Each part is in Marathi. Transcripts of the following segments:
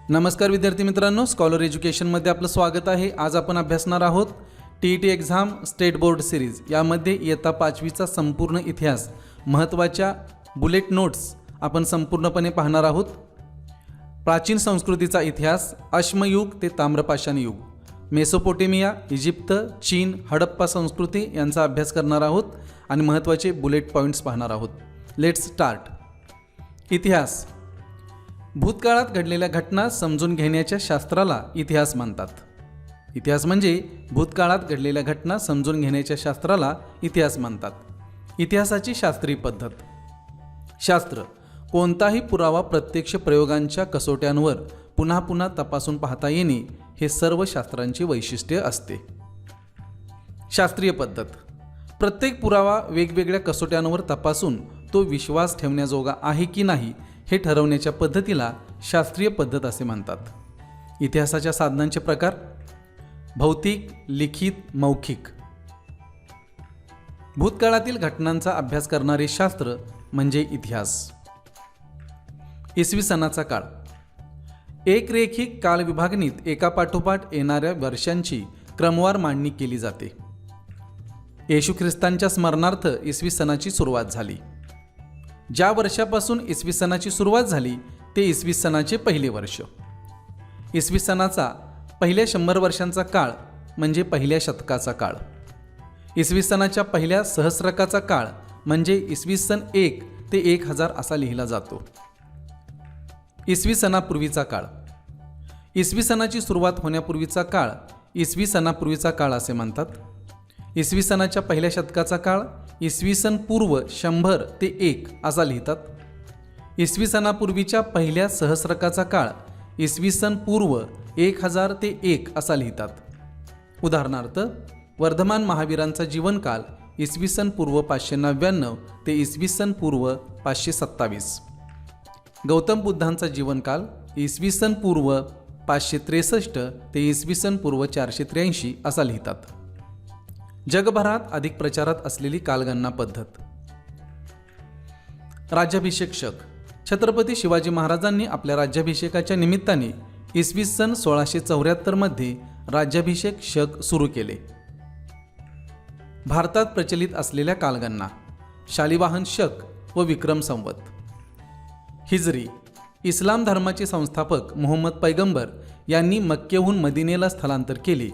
नमस्कार विद्यार्थी मित्रांनो, स्कॉलर एज्युकेशनमध्ये आपलं स्वागत आहे। आज आपण अभ्यासणार आहोत TET exam state board series. यामध्ये इयत्ता 5वीचा संपूर्ण इतिहास, महत्त्वाच्या बुलेट नोट्स आपण संपूर्णपणे पाहणार आहोत। प्राचीन संस्कृतीचा इतिहास, अश्मयुग ते ताम्रपाषाण युग, मेसोपोटेमिया, इजिप्त, चीन, हडप्पा संस्कृती यांचा अभ्यास करणार आहोत आणि महत्त्वाचे बुलेट पॉईंट्स पाहणार आहोत। Let's start. इतिहास। भूतकाळात घडलेल्या घटना समजून घेण्याच्या शास्त्राला इतिहास म्हणतात। इतिहास म्हणजे भूतकाळात घडलेल्या घटना समजून घेण्याच्या शास्त्राला इतिहास म्हणतात। इतिहासाची शास्त्रीय पद्धत। शास्त्र कोणताही पुरावा प्रत्यक्ष प्रयोगांच्या कसोट्यांवर पुन्हा पुन्हा तपासून पाहता येणे हे सर्व शास्त्रांची वैशिष्ट्य असते। शास्त्रीय पद्धत प्रत्येक पुरावा वेगवेगळ्या कसोट्यांवर तपासून तो विश्वास ठेवण्याजोगा आहे की नाही हे ठरवण्याच्या पद्धतीला शास्त्रीय पद्धत असे म्हणतात। इतिहासाच्या साधनांचे प्रकार: भौतिक, लिखित, मौखिक। भूतकाळातील घटनांचा अभ्यास करणारे शास्त्र म्हणजे इतिहास। इसवी सनाचा काळ। एक रेखिक काल विभागणीत एकापाठोपाठ येणाऱ्या वर्षांची क्रमवार मांडणी केली जाते। येशू ख्रिस्तांच्या स्मरणार्थ इसवी सनाची सुरुवात झाली। ज्या वर्षापासून इसवी सनाची सुरुवात झाली ते इसवी सनाचे पहिले वर्ष। इसवी सनाचा पहिल्या 100 वर्षांचा काळ म्हणजे पहिल्या शतकाचा काळ। इसवी सनाच्या पहिल्या सहस्रकाचा काळ म्हणजे इसवी सन 1 ते 1000 असा लिहिला जातो। इसवी सनापूर्वीचा काळ। इसवी सनाची सुरुवात होण्यापूर्वीचा काळ इसवी सनापूर्वीचा काळ असे म्हणतात। इसवी सनाच्या पहिल्या शतकाचा काळ इसवी सन पूर्व 100 ते 1 असा लिहितात। इसवी सनापूर्वीच्या पहिल्या सहस्रकाचा काळ इसवी सन पूर्व 1000 ते 1 असा लिहितात। उदाहरणार्थ, वर्धमान महावीरांचा जीवनकाल इसवी सन पूर्व 599 ते इसवी सन पूर्व 527। गौतम बुद्धांचा जीवनकाल इसवी सन पूर्व 563 ते इसवी सन पूर्व 483 असा लिहितात। जगभरात अधिक प्रचारात असलेली कालगणना पद्धत। राज्याभिषेक शक। छत्रपती शिवाजी महाराजांनी आपल्या राज्याभिषेकाच्या निमित्ताने इसवी सन 1674 मध्ये राज्याभिषेक शक सुरू केले। भारतात प्रचलित असलेल्या कालगणना: शालिवाहन शक व विक्रम संवत। हिजरी। इस्लाम धर्माचे संस्थापक मुहम्मद पैगंबर यांनी मक्केहून मदिनेला स्थलांतर केले।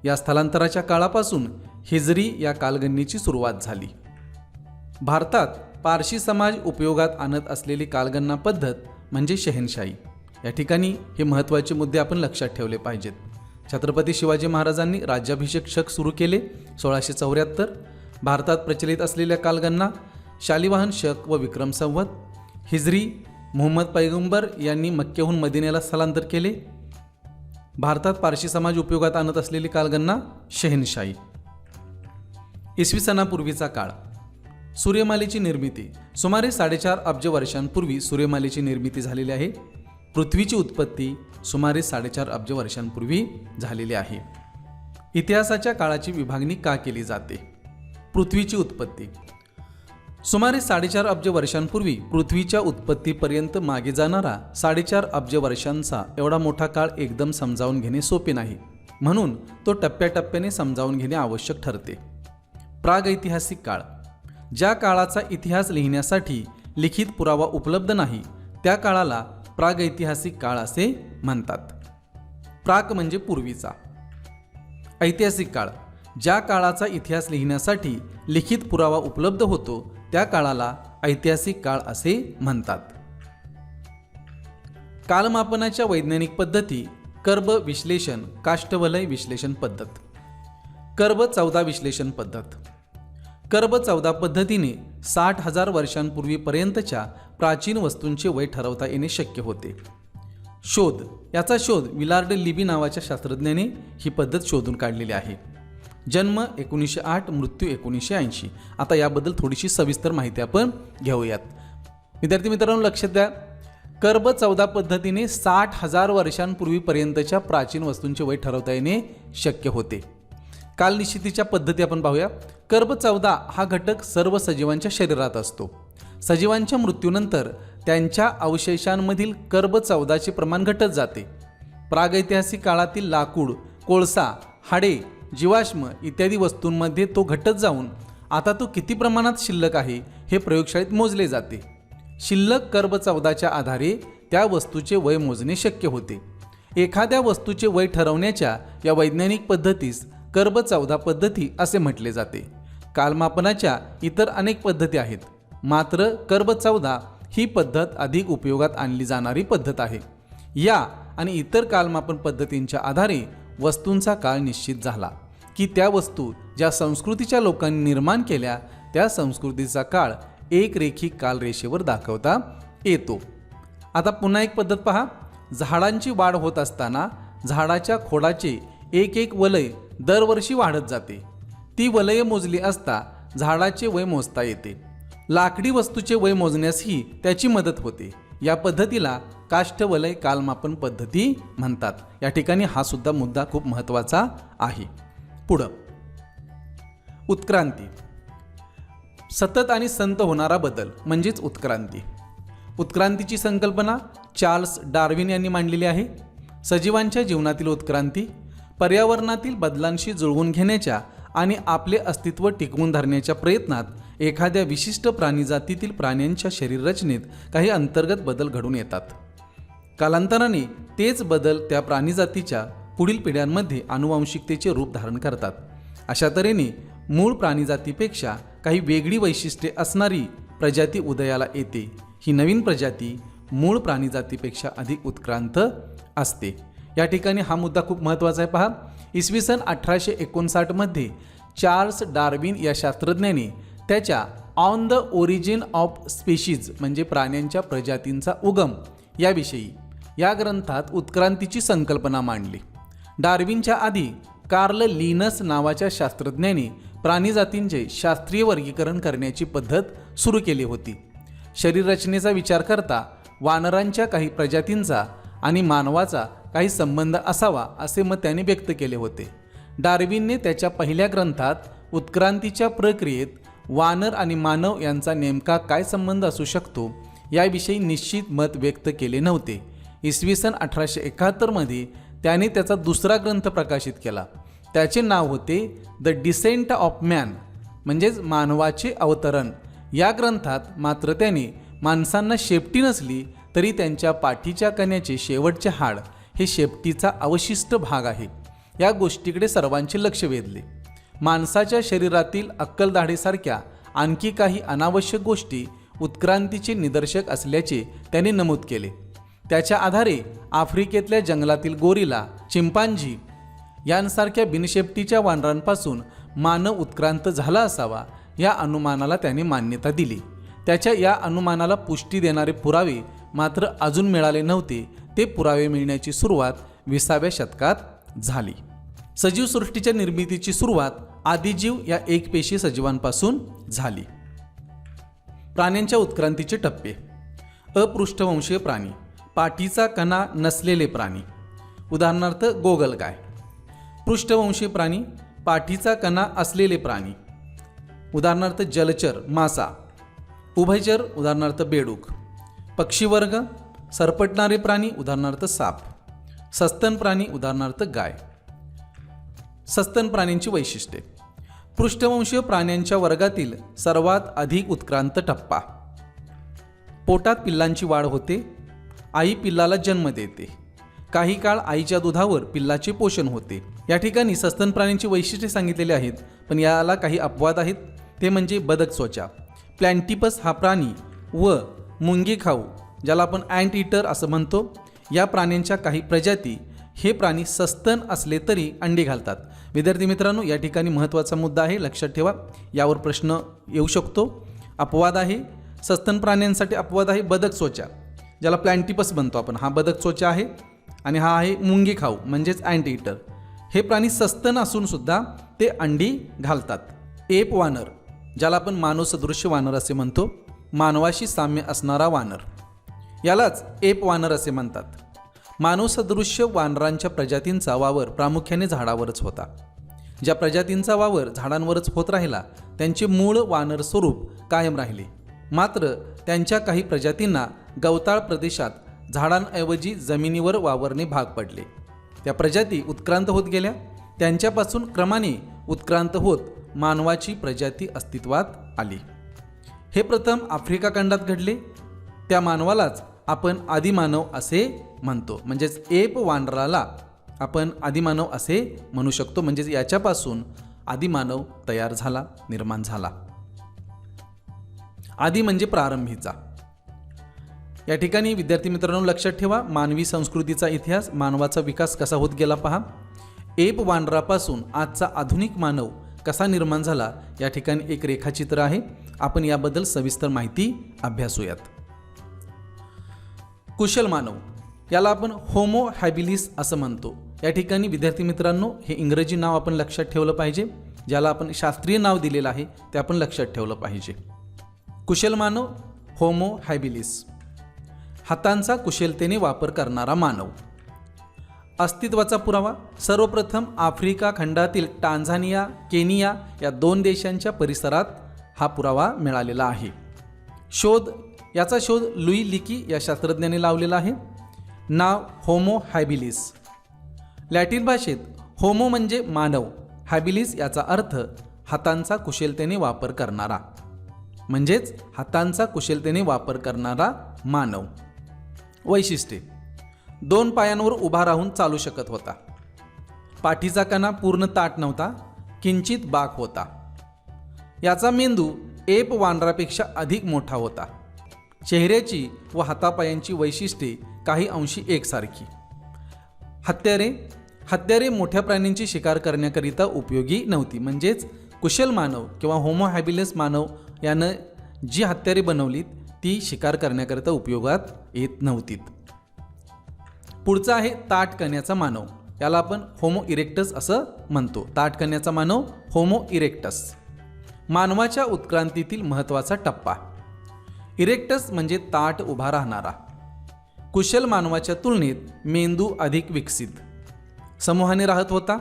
या स्थलांतराच्या काळापासून हिजरी या कालगणनेची सुरुवात झाली। भारतात पारशी समाज उपयोगात आणत असलेली कालगणना पद्धत म्हणजे शहेनशाही। या ठिकाणी हे महत्त्वाचे मुद्दे आपण लक्षात ठेवले पाहिजेत। छत्रपती शिवाजी महाराजांनी राज्याभिषेक शक सुरू केले 1674। भारतात प्रचलित असलेल्या कालगणना: शालिवाहन शक व विक्रम संवत। हिजरी, मुहम्मद पैगंबर यांनी मक्केहून मदिनेला स्थलांतर केले। भारतात पारशी समाज उपयोगात आणत असलेली कालगणना शहेनशाही। इसवी सनापूर्वीचा काळ। सूर्यमालेची निर्मिती। सुमारे 4.5 अब्ज वर्षांपूर्वी सूर्यमालेची निर्मिती झालेली आहे। पृथ्वीची उत्पत्ती सुमारे 4.5 अब्ज वर्षांपूर्वी झालेली आहे। इतिहासाच्या काळाची विभागणी का केली जाते? पृथ्वीची उत्पत्ती। सुमारे 4.5 अब्ज वर्षांपूर्वी पृथ्वीच्या उत्पत्तीपर्यंत मागे जाणारा 4.5 अब्ज वर्षांचा एवढा मोठा काळ एकदम समजावून घेणे सोपे नाही, म्हणून तो टप्प्याटप्प्याने समजावून घेणे आवश्यक ठरते। प्रागैतिहासिक काळ। ज्या काळाचा इतिहास लिहिण्यासाठी लिखित पुरावा उपलब्ध नाही त्या काळाला प्रागैतिहासिक काळ असे म्हणतात। प्राक म्हणजे पूर्वीचा। ऐतिहासिक काळ। ज्या काळाचा इतिहास लिहिण्यासाठी लिखित पुरावा उपलब्ध होतो त्या काळाला ऐतिहासिक काळ असे म्हणतात। कालमापनाच्या वैज्ञानिक पद्धती: कर्ब विश्लेषण, काष्ठवलय विश्लेषण पद्धत। कर्ब 14 विश्लेषण पद्धत। कर्ब 14 पद्धतीने 60,000 वर्षांपूर्वीपर्यंतच्या प्राचीन वस्तूंचे वय ठरवता येणे शक्य होते। शोध। याचा शोध विलार्ड लिबी नावाच्या शास्त्रज्ञाने ही पद्धत शोधून काढलेली आहे। जन्म 1908, मृत्यू 1980। आता याबद्दल थोडीशी सविस्तर माहिती आपण घेऊयात। विद्यार्थी मित्रांनो लक्षात द्या, कर्ब 14 पद्धतीने 60,000 वर्षांपूर्वीपर्यंतच्या प्राचीन वस्तूंचे वय ठरवता येणे शक्य होते। कालनिश्चितीच्या पद्धती आपण पाहूया। कर्ब 14 हा घटक सर्व सजीवांच्या शरीरात असतो। सजीवांच्या मृत्यूनंतर त्यांच्या अवशेषांमधील कर्ब 14चे प्रमाण घटत जाते प्रागैतिहासिक काळातील लाकूड, कोळसा, हाडे, जीवाश्म इत्यादी वस्तूंमध्ये तो घटत जाऊन आता तो किती प्रमाणात शिल्लक आहे हे प्रयोगशाळेत मोजले जाते. शिल्लक कर्ब 14च्या आधारे त्या वस्तूचे वय मोजणे शक्य होते. एखाद्या वस्तूचे वय ठरवण्याच्या या वैज्ञानिक पद्धतीस कर्ब 14 पद्धती असे म्हटले जाते. कालमापनाच्या इतर अनेक पद्धती आहेत, मात्र कर्ब 14 ही पद्धत अधिक उपयोगात आणली जाणारी पद्धत आहे. या आणि इतर कालमापन पद्धतींच्या आधारे वस्तूंचा काळ निश्चित झाला की त्या वस्तू ज्या संस्कृतीच्या लोकांनी निर्माण केल्या त्या संस्कृतीचा काळ एक रेखीक कालरेषेवर दाखवता येतो. आता पुन्हा एक पद्धत पहा. झाडांची वाढ होत असताना झाडाच्या खोडाचे एक एक वलय दरवर्षी वाढत जाते. ती वलये मोजली असता झाडाचे वय मोजता येते. लाकडी वस्तूचे वय मोजण्यासही त्याची मदत होते. या पद्धतीला काष्ठवलय कालमापन पद्धती म्हणतात. या ठिकाणी हा सुद्धा मुद्दा खूप महत्त्वाचा आहे. पुढं उत्क्रांती. सतत आणि संत होणारा बदल म्हणजेच उत्क्रांती. उत्क्रांतीची संकल्पना चार्ल्स डार्विन यांनी मांडलेली आहे. सजीवांच्या जीवनातील उत्क्रांती पर्यावरणातील बदलांशी जुळवून घेण्याच्या आणि आपले अस्तित्व टिकवून धरण्याच्या प्रयत्नात एखाद्या विशिष्ट प्राणीजातीतील प्राण्यांच्या शरीररचनेत काही अंतर्गत बदल घडून येतात. कालांतराने तेच बदल त्या प्राणीजातीच्या पुढील पिढ्यांमध्ये आनुवंशिकतेचे रूप धारण करतात. अशा तऱ्हेने मूळ प्राणीजातीपेक्षा काही वेगळी वैशिष्ट्ये असणारी प्रजाती उदयाला येते. ही नवीन प्रजाती मूळ प्राणीजातीपेक्षा अधिक उत्क्रांत असते. या ठिकाणी हा मुद्दा खूप महत्त्वाचा आहे. पहा, इसवी सन 1859 मध्ये चार्ल्स डार्विन या शास्त्रज्ञाने त्याच्या on the origin of species म्हणजे प्राण्यांच्या प्रजातींचा उगम याविषयी या ग्रंथात उत्क्रांतीची संकल्पना मांडली. डार्विनच्या आधी कार्ल लिनस नावाच्या शास्त्रज्ञाने प्राणीजातींचे शास्त्रीय वर्गीकरण करण्याची पद्धत सुरू केली होती. शरीररचनेचा विचार करता वानरांच्या काही प्रजातींचा आणि मानवाचा काही संबंध असावा असे मत त्याने व्यक्त केले होते. डार्विनने त्याच्या पहिल्या ग्रंथात उत्क्रांतीच्या प्रक्रियेत वानर आणि मानव यांचा नेमका काय संबंध असू शकतो याविषयी निश्चित मत व्यक्त केले नव्हते. इसवी सन 1871 मध्ये त्याने त्याचा दुसरा ग्रंथ प्रकाशित केला. त्याचे नाव होते द डिसेंट ऑफ मॅन म्हणजेच मानवाचे अवतरण. या ग्रंथात मात्र त्याने माणसांना शेपटी नसली तरी त्यांच्या पाठीच्या कण्याचे शेवटचे हाड हे शेपटीचा अवशिष्ट भाग आहे या गोष्टीकडे सर्वांचे लक्ष वेधले. माणसाच्या शरीरातील अक्कलदाढेसारख्या आणखी काही अनावश्यक गोष्टी उत्क्रांतीचे निदर्शक असल्याचे त्याने नमूद केले. त्याच्या आधारे आफ्रिकेतल्या जंगलातील गोरिला, चिंपांझी यांसारख्या बिनशेपटीच्या वानरांपासून मानव उत्क्रांत झाला असावा या अनुमानाला त्याने मान्यता दिली. त्याच्या या अनुमानाला पुष्टी देणारे पुरावे मात्र अजून मिळाले नव्हते. ते पुरावे मिळण्याची सुरुवात 20व्या शतकात झाली. सजीव सृष्टीच्या निर्मितीची सुरुवात आदिजीव या एकपेशी सजीवांपासून झाली. प्राण्यांच्या उत्क्रांतीचे टप्पे. अपृष्ठवंशीय प्राणी, पाठीचा कणा नसलेले प्राणी, उदाहरणार्थ गोगलगाय. पृष्ठवंशीय प्राणी, पाठीचा कणा असलेले प्राणी, उदाहरणार्थ जलचर, मासा. उभयचर, उदाहरणार्थ बेडूक. पक्षीवर्ग, सरपटणारे प्राणी, उदाहरणार्थ साप. सस्तन प्राणी, उदाहरणार्थ गाय. सस्तन प्राण्यांची वैशिष्ट्ये. पृष्ठवंशीय प्राण्यांच्या वर्गातील सर्वात अधिक उत्क्रांत टप्पा. पोटात पिल्लांची वाढ होते. आई पिल्लाला जन्म देते. काही काळ आईच्या दुधावर पिल्लाचे पोषण होते. या ठिकाणी सस्तन प्राण्यांची वैशिष्ट्ये सांगितलेली आहेत, पण याला काही अपवाद आहेत. ते म्हणजे बदक त्वचा. प्लॅन्टिपस हा प्राणी व मुंगी खाऊ ज्याला आपण अँट ईटर असं म्हणतो या प्राण्यांच्या काही प्रजाती हे प्राणी सस्तन असले तरी अंडी घालतात. विद्यार्थी मित्रांनो, या ठिकाणी महत्त्वाचा मुद्दा आहे, लक्षात ठेवा. यावर प्रश्न येऊ शकतो. अपवाद आहे सस्तन प्राण्यांसाठी. अपवाद आहे बदक त्वचा ज्याला प्लॅन्टिपस म्हणतो आपण. हा बदक त्वचा आहे आणि हा आहे मुंगी खाऊ म्हणजेच अँट ईटर. हे प्राणी सस्तन असून सुद्धा ते अंडी घालतात. एप वानर ज्याला आपण मानवसदृश्य वानर असे म्हणतो, मानवाशी साम्य असणारा वानर, यालाच एप वानर असे म्हणतात. मानवसदृश्य वानरांच्या प्रजातींचा वावर प्रामुख्याने झाडावरच होता. ज्या प्रजातींचा वावर झाडांवरच होत राहिला त्यांचे मूळ वानर स्वरूप कायम राहिले. मात्र त्यांच्या काही प्रजातींना गवताळ प्रदेशात झाडांऐवजी जमिनीवर वावरणे भाग पडले. त्या प्रजाती उत्क्रांत होत गेल्या. त्यांच्यापासून क्रमाने उत्क्रांत होत मानवाची प्रजाती अस्तित्वात आली. हे प्रथम आफ्रिका खंडात घडले. त्या मानवालाच आपण आदिमानव असे म्हणतो. म्हणजेच एप वानराला आपण आदिमानव असे म्हणू शकतो. म्हणजेच याच्यापासून आदिमानव तयार झाला, निर्माण झाला. आदी म्हणजे प्रारंभीचा. या ठिकाणी विद्यार्थी मित्रांनो लक्षात ठेवा, मानवी संस्कृतीचा इतिहास, मानवाचा विकास कसा होत गेला पहा. एप वानरापासून आजचा आधुनिक मानव कसा निर्माण झाला या ठिकाणी एक रेखाचित्र आहे. आपण याबद्दल सविस्तर माहिती अभ्यासूयात. कुशल मानव याला आपण होमो हॅबिलिस असं म्हणतो. या ठिकाणी विद्यार्थी मित्रांनो हे इंग्रजी नाव आपण लक्षात ठेवलं पाहिजे. ज्याला आपण शास्त्रीय नाव दिलेलं आहे ते आपण लक्षात ठेवलं पाहिजे. कुशल मानव होमो हॅबिलिस, हातांचा कुशलतेने वापर करणारा मानव. अस्तित्वाचा पुरावा सर्वप्रथम आफ्रिका खंडातील टांझानिया, केनिया या 2 देशांच्या परिसरात हा पुरावा मिळालेला आहे. याचा शोध लुई लिकी या शास्त्रज्ञाने लावलेला आहे. नाव होमो हॅबिलिस. लॅटिन भाषेत होमो म्हणजे मानव, हॅबिलिस याचा अर्थ हातांचा कुशलतेने वापर करणारा, म्हणजेच हातांचा कुशलतेने वापर करणारा मानव. वैशिष्ट्ये: 2 पायांवर उभा राहून चालू शकत होता. पाठीचा कणा पूर्ण ताठ नव्हता, किंचित बाक होता. याचा मेंदू एप वानरापेक्षा अधिक मोठा होता. चेहऱ्याची व हातापायांची वैशिष्ट्ये काही अंशी एकसारखी. हत्यारे मोठ्या प्राण्यांची शिकार करण्याकरिता उपयोगी नव्हती. म्हणजेच कुशल मानव किंवा होमो हॅबिलिस मानव यानं जी हत्यारे बनवलीत ती शिकार करण्याकरिता उपयोगात येत नव्हती. पुढचा आहे ताठ कण्याचा मानव. याला आपण होमो इरेक्टस असं म्हणतो. ताठ कण्याचा मानव होमो इरेक्टस. मानवाच्या उत्क्रांतीतील महत्त्वाचा टप्पा. इरेक्टस म्हणजे ताठ उभा राहणारा. कुशल मानवाच्या तुलनेत मेंदू अधिक विकसित. समूहाने राहत होता.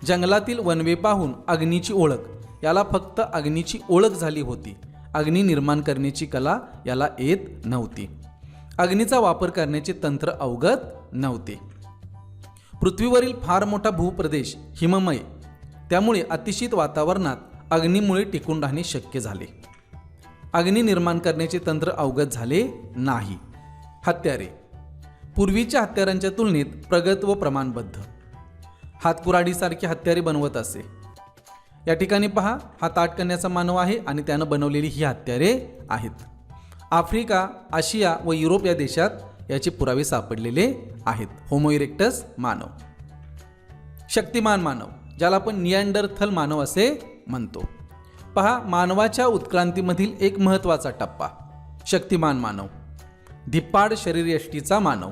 जंगलातील वनवे पाहून अग्नीची ओळख. याला फक्त अग्नीची ओळख झाली होती. अग्नी निर्माण करण्याची कला याला येत नव्हती. अग्नीचा वापर करण्याचे तंत्र अवगत नव्हते. पृथ्वीवरील फार मोठा भूप्रदेश हिममय, त्यामुळे अतिशीत वातावरणात अग्नीमुळे टिकून राहणे शक्य झाले. अग्नी निर्माण करण्याचे तंत्र अवगत झाले नाही. हत्यारे पूर्वीच्या हत्यारांच्या तुलनेत प्रगत व प्रमाणबद्ध. हातकुराडीसारखी हत्यारे बनवत असे. या ठिकाणी पहा, हा ताठ कण्याचा मानव आहे आणि त्यानं बनवलेली ही हत्यारे आहेत. आफ्रिका, आशिया व युरोप या देशात याचे पुरावे सापडलेले आहेत. होमो इरेक्टस मानव. शक्तिमान मानव, ज्याला आपण निअँडरथल मानव असे म्हणतो. पहा, मानवाच्या उत्क्रांतीमधील एक महत्त्वाचा टप्पा. शक्तिमान मानव, धिप्पाड शरीरयष्टीचा मानव.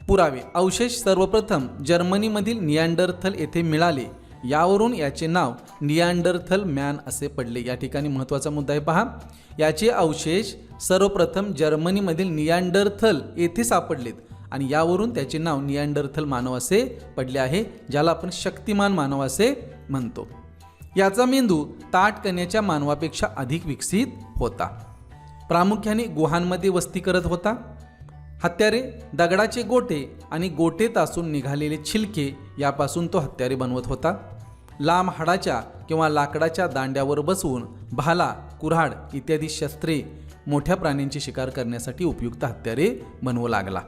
पुरावे: अवशेष सर्वप्रथम जर्मनीमधील निअँडरथल येथे मिळाले. यावरून याचे नाव निअँडरथल मॅन असे पडले. या ठिकाणी महत्त्वाचा मुद्दा आहे पहा, याचे अवशेष सर्वप्रथम जर्मनीमधील निअँडरथल येथे सापडलेत आणि यावरून त्याचे नाव निअँडरथल मानव असे पडले आहे, ज्याला आपण शक्तिमान मानव असे म्हणतो. याचा मेंदू ताठ कण्याच्या मानवापेक्षा अधिक विकसित होता. प्रामुख्याने गुहांमध्ये वस्ती करत होता. हत्यारे: दगडाचे गोटे आणि गोटे तासून निघालेले छिलके यापासून तो हत्यारे बनवत होता. लांब हाडाच्या किंवा लाकडाच्या दांड्यावर बसवून भाला, कुऱ्हाड इत्यादी शस्त्रे मोठ्या प्राण्यांची शिकार करण्यासाठी उपयुक्त हत्यारे बनवू लागला.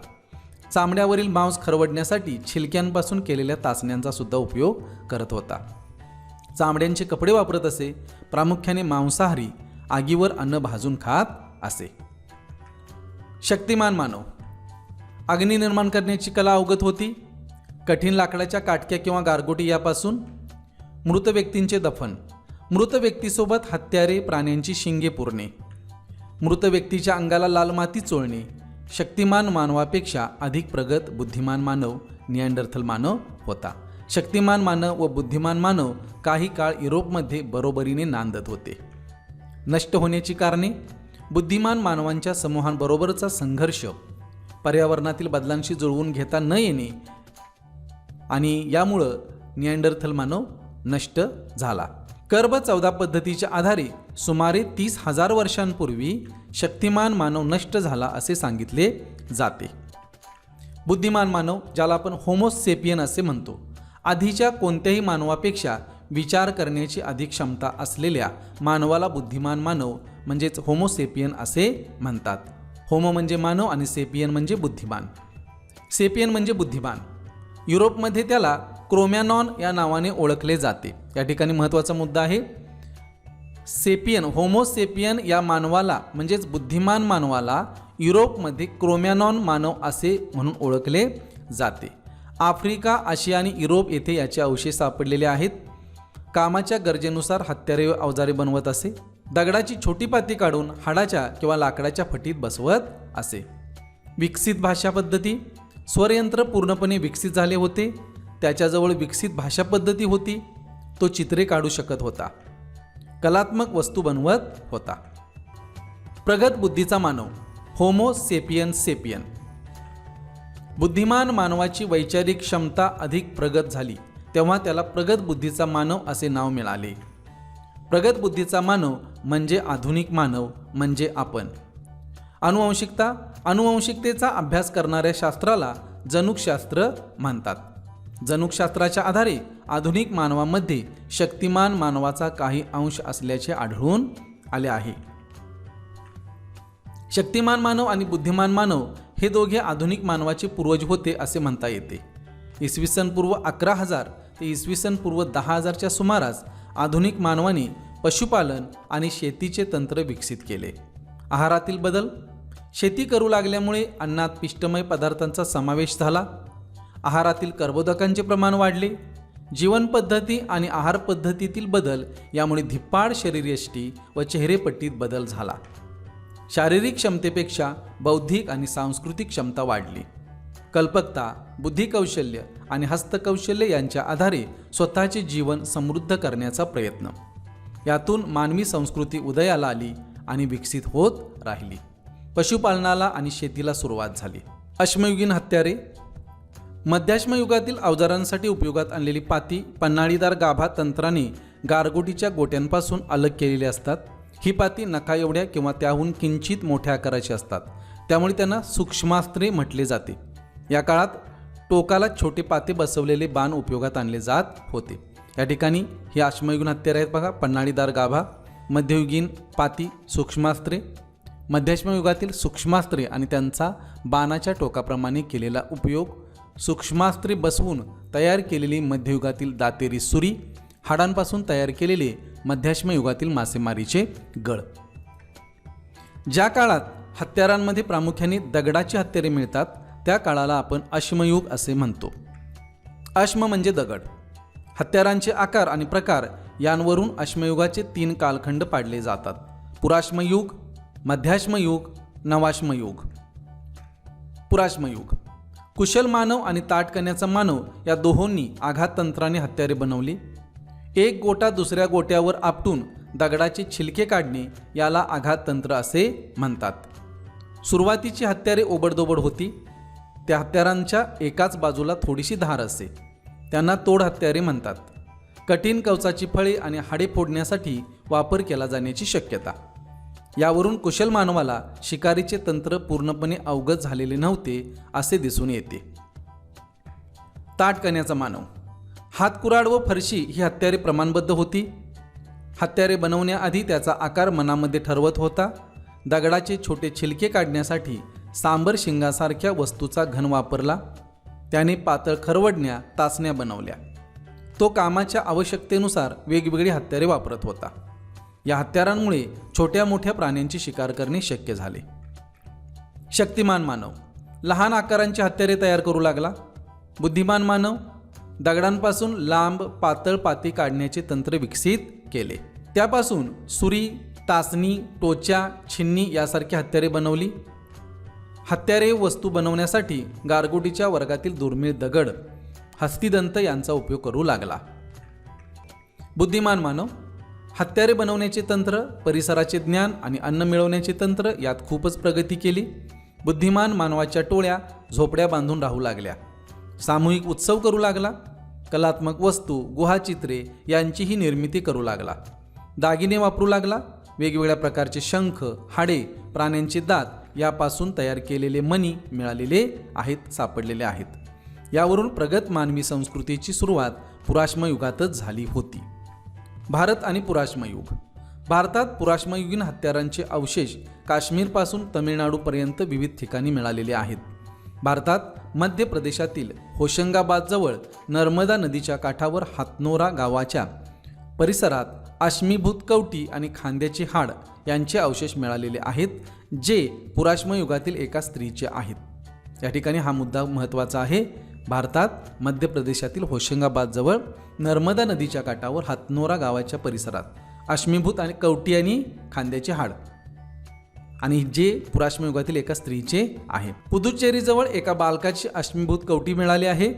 चामड्यावरील मांस खरवडण्यासाठी छिलक्यांपासून केलेल्या तासण्यांचा सुद्धा उपयोग करत होता. चामड्यांचे कपडे वापरत असे. प्रामुख्याने मांसाहारी, आगीवर अन्न भाजून खात असे. शक्तिमान मानव, अग्नी निर्माण करण्याची कला अवगत होती. कठीण लाकडाच्या काटक्या किंवा गारगोटी यापासून. मृत व्यक्तींचे दफन. मृत व्यक्तीसोबत हत्यारे, प्राण्यांची शिंगे पुरणे. मृत व्यक्तीच्या अंगाला लाल माती चोळणे. शक्तिमान मानवापेक्षा अधिक प्रगत बुद्धिमान मानव निअँडरथल मानव होता. शक्तिमान मानव व बुद्धिमान मानव काही काळ युरोपमध्ये बरोबरीने नांदत होते. नष्ट होण्याची कारणे: बुद्धिमान मानवांच्या समूहांबरोबरचा संघर्ष, पर्यावरणातील बदलांशी जुळवून घेता न येणे आणि यामुळं निअँडरथल मानव नष्ट झाला. कर्ब 14 पद्धतीच्या आधारे सुमारे 30,000 वर्षांपूर्वी शक्तिमान मानव नष्ट झाला असे सांगितले जाते. बुद्धिमान मानव, ज्याला आपण होमोसेपियन असे म्हणतो, आधीच्या कोणत्याही मानवापेक्षा विचार करण्याची अधिक क्षमता असलेल्या मानवाला बुद्धिमान मानव म्हणजेच होमोसेपियन असे म्हणतात. होमो म्हणजे मानव आणि सेपियन म्हणजे बुद्धिमान. सेपियन म्हणजे बुद्धिमान. युरोपमध्ये त्याला क्रोमॅनॉन या नावाने ओळखले जाते. या ठिकाणी महत्त्वाचा मुद्दा आहे. सेपियन, होमोसेपियन या मानवाला म्हणजेच बुद्धिमान मानवाला युरोपमध्ये क्रोमॅनॉन मानव असे म्हणून ओळखले जाते. आफ्रिका, आशिया आणि युरोप येथे याचे अवशेष सापडलेले आहेत. कामाच्या गरजेनुसार हत्यारे व अवजारे बनवत असे. दगडाची छोटी पाती काढून हाडाच्या किंवा लाकडाच्या फटीत बसवत असे. विकसित भाषा पद्धती. स्वरयंत्र पूर्णपणे विकसित झाले होते. त्याच्याजवळ विकसित भाषा पद्धती होती. तो चित्रे काढू शकत होता. कलात्मक वस्तू बनवत होता. प्रगत बुद्धीचा मानव, होमो सेपियन सेपियन. बुद्धिमान मानवाची वैचारिक क्षमता अधिक प्रगत झाली तेव्हा त्याला प्रगत बुद्धीचा मानव असे नाव मिळाले. प्रगत बुद्धीचा मानव म्हणजे आधुनिक मानव म्हणजे आपण. अनुवंशिकता. अनुवंशिकतेचा अभ्यास करणाऱ्या शास्त्राला जनुकशास्त्र म्हणतात. जनुकशास्त्राच्या आधारे आधुनिक मानवामध्ये शक्तिमान मानवाचा काही अंश असल्याचे आढळून आले आहे. शक्तिमान मानव आणि बुद्धिमान मानव हे दोघे आधुनिक मानवाचे पूर्वज होते असे म्हणता येते. इसवी सन पूर्व 11,000 ते इसवी सन पूर्व 10,000च्या सुमारास आधुनिक मानवाने पशुपालन आणि शेतीचे तंत्र विकसित केले. आहारातील बदल. शेती करू लागल्यामुळे अन्नात पिष्टमय पदार्थांचा समावेश झाला. आहारातील कर्बोदकांचे प्रमाण वाढले. जीवनपद्धती आणि आहार पद्धतीतील बदल यामुळे धिप्पाड शरीरयष्टी व चेहरेपट्टीत बदल झाला. शारीरिक क्षमतेपेक्षा बौद्धिक आणि सांस्कृतिक क्षमता वाढली. कल्पकता, बुद्धिकौशल्य आणि हस्तकौशल्य यांच्या आधारे स्वतःचे जीवन समृद्ध करण्याचा प्रयत्न. यातून मानवी संस्कृती उदयाला आली आणि विकसित होत राहिली. पशुपालनाला आणि शेतीला सुरुवात झाली. अश्मयुगीन हत्यारे. मध्याश्मयुगातील अवजारांसाठी उपयोगात आणलेली पाती पन्हाळीदार गाभा तंत्राने गारगोटीच्या गोट्यांपासून अलग केलेली असतात. ही पाती नखा एवढ्या किंवा त्याहून किंचित मोठ्या आकाराची असतात. त्यामुळे त्यांना सूक्ष्मास्त्रे म्हटले जाते. या काळात टोकाला छोटे पाते बसवलेले बाण उपयोगात आणले जात होते. या ठिकाणी ही अश्मयुगीन हत्यारे आहेत बघा. पन्हाळीदार गाभा, मध्ययुगीन पाती, सूक्ष्मास्त्रे. मध्याश्मयुगातील सूक्ष्मास्त्रे आणि त्यांचा बाणाच्या टोकाप्रमाणे केलेला उपयोग. सूक्ष्मास्त्रे बसवून तयार केलेली मध्ययुगातील दातेरी सुरी. हाडांपासून तयार केलेले मध्याश्मयुगातील मासेमारीचे गळ. ज्या काळात हत्यारांमध्ये प्रामुख्याने दगडाची हत्यारे मिळतात त्या काळाला आपण अश्मयुग असे म्हणतो. अश्म म्हणजे दगड. हत्यारांचे आकार आणि प्रकार यांवरून अश्मयुगाचे 3 कालखंड पाडले जातात. पुराश्मयुग, मध्याश्मयुग, नवाश्मयुग. पुराश्मयुग. कुशल मानव आणि ताठकण्याचा मानव या दोहोंनी आघात तंत्राने हत्यारे बनवली. एक गोटा दुसऱ्या गोट्यावर आपटून दगडाचे छिलके काढणे याला आघात तंत्र असे म्हणतात. सुरुवातीची हत्यारे ओबडदोबड होती. त्या हत्यारांच्या एकाच बाजूला थोडीशी धार असे. त्यांना तोड हत्यारे म्हणतात. कठीण कवचाची फळे आणि हाडे फोडण्यासाठी वापर केला जाण्याची शक्यता. यावरून कुशल मानवाला शिकारीचे तंत्र पूर्णपणे अवगत झालेले नव्हते असे दिसून येते. ताठकण्याचा मानव. हातकुराड व फरशी ही हत्यारे प्रमाणबद्ध होती. हत्यारे बनवण्याआधी त्याचा आकार मनामध्ये ठरवत होता. दगडाचे छोटे छिलके काढण्यासाठी सांबर शिंगासारख्या वस्तूचा घन वापरला. त्याने पातळ खरवडण्या, तासण्या बनवल्या. तो कामाच्या आवश्यकतेनुसार वेगवेगळी हत्यारे वापरत होता. या हत्यारांमुळे छोट्या मोठ्या प्राण्यांची शिकार करणे शक्य झाले. शक्तिमान मानव. लहान आकारांची हत्यारे तयार करू लागला. बुद्धिमान मानव. दगडांपासून लांब पातळ पाती काढण्याचे तंत्र विकसित केले. त्यापासून सुरी, तासणी, टोच्या, छिन्नी यासारखी हत्यारे बनवली. हत्यारे वस्तू बनवण्यासाठी गारगोटीच्या वर्गातील दुर्मिळ दगड, हस्तिदंत यांचा उपयोग करू लागला. बुद्धिमान मानव. हत्यारे बनवण्याचे तंत्र, परिसराचे ज्ञान आणि अन्न मिळवण्याचे तंत्र यात खूपच प्रगती केली. बुद्धिमान मानवाच्या टोळ्या झोपड्या बांधून राहू लागल्या. सामूहिक उत्सव करू लागला. कलात्मक वस्तू, गुहाचित्रे यांचीही निर्मिती करू लागला. दागिने वापरू लागला. वेगवेगळ्या प्रकारचे शंख, हाडे, प्राण्यांचे दात यापासून तयार केलेले मणी मिळालेले आहेत, सापडलेले आहेत. यावरून प्रगत मानवी संस्कृतीची सुरुवात पुराश्मयुगातच झाली होती. भारत आणि पुराश्मयुग. भारतात पुराश्मयुगीन हत्यारांचे अवशेष काश्मीरपासून तमिळनाडूपर्यंत विविध ठिकाणी मिळालेले आहेत. भारतात मध्य प्रदेशातील होशंगाबादजवळ नर्मदा नदीच्या काठावर हातनोरा गावाच्या परिसरात अश्मीभूत कवटी आणि खांद्याचे हाड यांचे अवशेष मिळालेले आहेत, जे पुराश्मयुगातील एका स्त्रीचे आहेत. या ठिकाणी हा मुद्दा महत्त्वाचा आहे. भारतात मध्य प्रदेशातील होशंगाबादजवळ नर्मदा नदीच्या काठावर हातनोरा गावाच्या परिसरात अश्मीभूत आणि कवटी आणि खांद्याचे हाड आणि जे पुराश्मयुगातील एका स्त्रीचे आहे. पुदुच्चेरीजवळ एका बालकाची अश्मीभूत कवटी मिळाली आहे.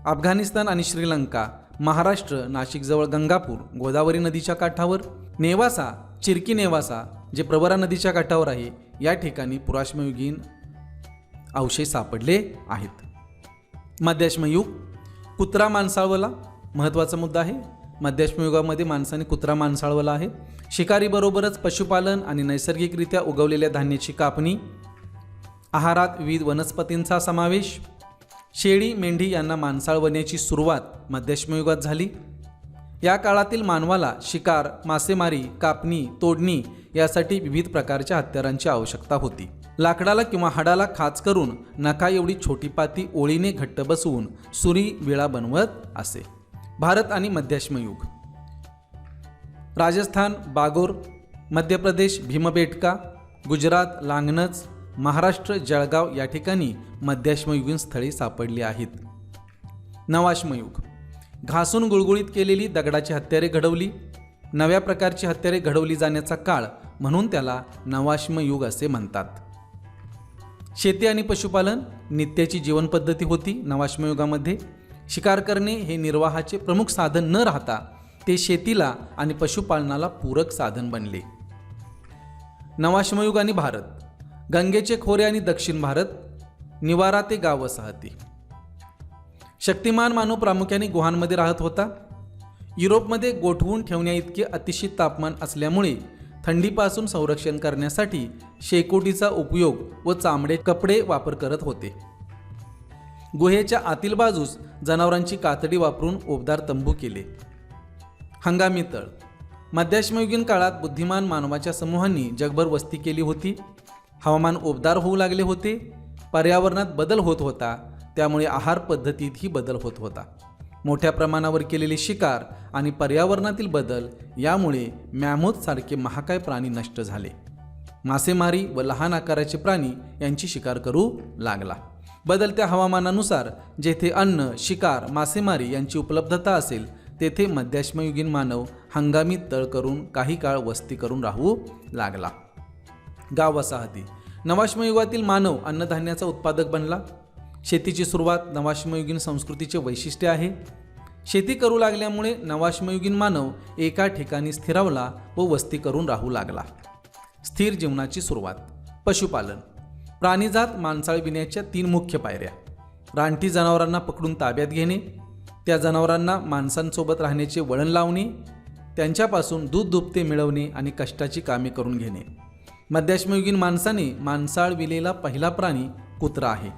अफगाणिस्तान आणि श्रीलंका, महाराष्ट्र, नाशिकजवळ गंगापूर, गोदावरी नदीच्या काठावर नेवासा, चिरकी नेवासा जे प्रवरा नदीच्या काठावर आहे, या ठिकाणी पुराश्मयुगीन अवशेष सापडले आहेत. मध्याश्मयुग. कुत्रा माणसाळवला महत्त्वाचा मुद्दा आहे. मध्याश्मयुगामध्ये माणसाने कुत्रा माणसाळवला आहे. शिकारीबरोबरच पशुपालन आणि नैसर्गिकरित्या उगवलेल्या धान्याची कापणी, आहारात विविध वनस्पतींचा समावेश, शेळी मेंढी यांना माणसाळवण्याची सुरुवात मध्याश्मयुगात झाली. या काळातील मानवाला शिकार, मासेमारी, कापणी, तोडणी यासाठी विविध प्रकारच्या हत्यारांची आवश्यकता होती. लाकडाला किंवा हाडाला खाच करून नखा एवढी छोटी पाती ओळीने घट्ट बसवून सुरी विळा बनवत असे. भारत आणि मध्याश्मयुग. राजस्थान बागोर, मध्य प्रदेश भीमबेटका, गुजरात लांगनज, महाराष्ट्र जळगाव या ठिकाणी मध्याश्मयुगीन स्थळे सापडली आहेत. नवाश्मयुग. घासून गुळगुळीत केलेली दगडाची हत्यारे घडवली. नव्या प्रकारची हत्यारे घडवली जाण्याचा काळ म्हणून त्याला नवाश्मयुग असे म्हणतात. शेती आणि पशुपालन नित्याची जीवनपद्धती होती. नवाश्मयुगामध्ये शिकार करणे हे निर्वाहाचे प्रमुख साधन न राहता ते शेतीला आणि पशुपालनाला पूरक साधन बनले. नवाश्मयुग आणि भारत. गंगेचे खोरे आणि दक्षिण भारत, निवारा ते गाव वसाहती. शक्तिमान मानव प्रामुख्याने गुहांमध्ये राहत होता. युरोपमध्ये गोठवून ठेवण्याइतके अतिशीत तापमान असल्यामुळे थंडीपासून संरक्षण करण्यासाठी शेकोटीचा उपयोग व चामडे कपडे वापर करत होते. गुहेच्या आतील बाजूस जनावरांची कातडी वापरून ओबदार तंबू केले. हंगामी तळ. मध्याश्मयुगीन काळात बुद्धिमान मानवाच्या समूहांनी जगभर वस्ती केली होती. हवामान ओबदार होऊ लागले होते. पर्यावरणात बदल होत होता, त्यामुळे आहार पद्धतीतही बदल होत होता. मोठ्या प्रमाणावर केलेले शिकार आणि पर्यावरणातील बदल यामुळे मॅमोथ सारखे महाकाय प्राणी नष्ट झाले. मासेमारी व लहान आकाराचे प्राणी यांची शिकार करू लागला. बदलत्या हवामानानुसार जेथे अन्न, शिकार, मासेमारी यांची उपलब्धता असेल तेथे मध्याश्मयुगीन मानव हंगामी तळ करून काही काळ वस्ती करून राहू लागला. गाव वसाहती. नवाश्मयुगातील मानव अन्नधान्याचा उत्पादक बनला. शेतीची सुरुवात नवाश्मयुगीन संस्कृतीचे वैशिष्ट्य आहे. शेती करू लागल्यामुळे नवाश्मयुगीन मानव एका ठिकाणी स्थिरावला व वस्ती करून राहू लागला. स्थिर जीवनाची सुरुवात. पशुपालन. प्राणीजात माणसाळविण्याच्या 3 मुख्य पायऱ्या. रानटी जनावरांना पकडून ताब्यात घेणे, त्या जनावरांना माणसांसोबत राहण्याचे वळण लावणे, त्यांच्यापासून दूध दुभते मिळवणे आणि कष्टाची कामे करून घेणे. मध्याश्मयुगीन माणसाने माणसाळविलेला पहिला प्राणी कुत्रा आहे.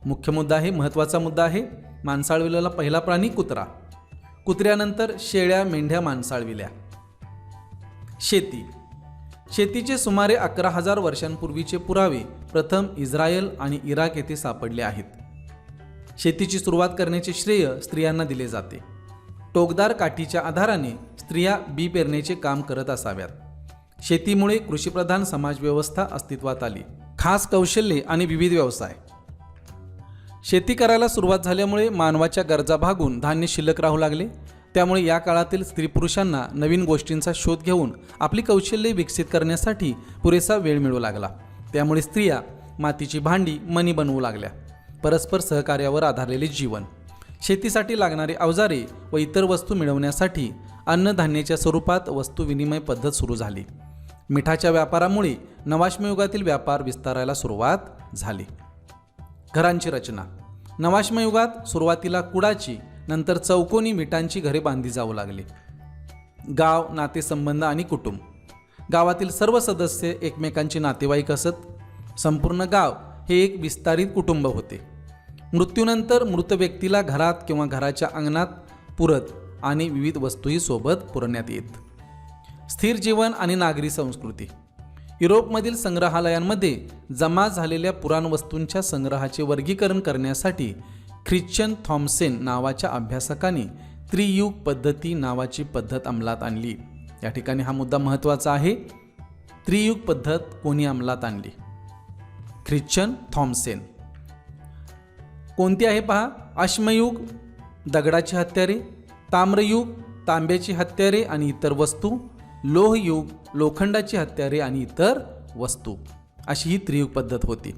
मुख्य मुद्दा आहे, महत्त्वाचा मुद्दा आहे. माणसाळविलेला पहिला प्राणी कुत्रा. कुत्र्यानंतर शेळ्या, मेंढ्या माणसाळविल्या. शेती. शेतीचे सुमारे 11,000 वर्षांपूर्वीचे पुरावे प्रथम इस्रायल आणि इराक येथे सापडले आहेत. शेतीची सुरुवात करण्याचे श्रेय स्त्रियांना दिले जाते. टोकदार काठीच्या आधाराने स्त्रिया बी पेरण्याचे काम करत असाव्यात. शेतीमुळे कृषीप्रधान समाजव्यवस्था अस्तित्वात आली. खास कौशल्ये आणि विविध व्यवसाय. शेती करायला सुरुवात झाल्यामुळे मानवाच्या गरजा भागून धान्य शिल्लक राहू लागले. त्यामुळे या काळातील स्त्री पुरुषांना नवीन गोष्टींचा शोध घेऊन आपली कौशल्ये विकसित करण्यासाठी पुरेसा वेळ मिळू लागला. त्यामुळे स्त्रिया मातीची भांडी, मणी बनवू लागल्या. परस्पर सहकार्यावर आधारलेले जीवन. शेतीसाठी लागणारी अवजारे व इतर वस्तू मिळवण्यासाठी अन्नधान्याच्या स्वरूपात वस्तू विनिमय पद्धत सुरू झाली. मिठाच्या व्यापारामुळे नवाश्मयुगातील व्यापार विस्तारायला सुरुवात झाली. घरांची रचना. नवाश्मयुगात सुरुवातीला कुडाची, नंतर चौकोनी विटांची घरे बांधली जाऊ लागली. गाव, नातेसंबंध आणि कुटुंब. गावातील सर्व सदस्य एकमेकांचे नातेवाईक असत. संपूर्ण गाव हे एक विस्तारित कुटुंब होते. मृत्यूनंतर मृत व्यक्तीला घरात किंवा घराच्या अंगणात पुरत आणि विविध वस्तूही सोबत पुरण्यात येत. स्थिर जीवन आणि नागरी संस्कृती. युरोपमधील संग्रहालयांमध्ये जमा झालेल्या पुराणवस्तूंच्या संग्रहाचे वर्गीकरण करण्यासाठी ख्रिश्चन थॉम्सेन नावाच्या अभ्यासकाने त्रियुग पद्धती नावाची पद्धत अंमलात आणली. या ठिकाणी हा मुद्दा महत्त्वाचा आहे. त्रियुग पद्धत कोणी अंमलात आणली? ख्रिश्चन थॉम्सेन. कोणती आहे पहा? अश्मयुग दगडाची हत्यारे, ताम्रयुग तांब्याची हत्यारे आणि इतर वस्तू, लोहयुग लोखंडाची हत्यारे आणि इतर वस्तू, अशी ही त्रियुग पद्धत होती.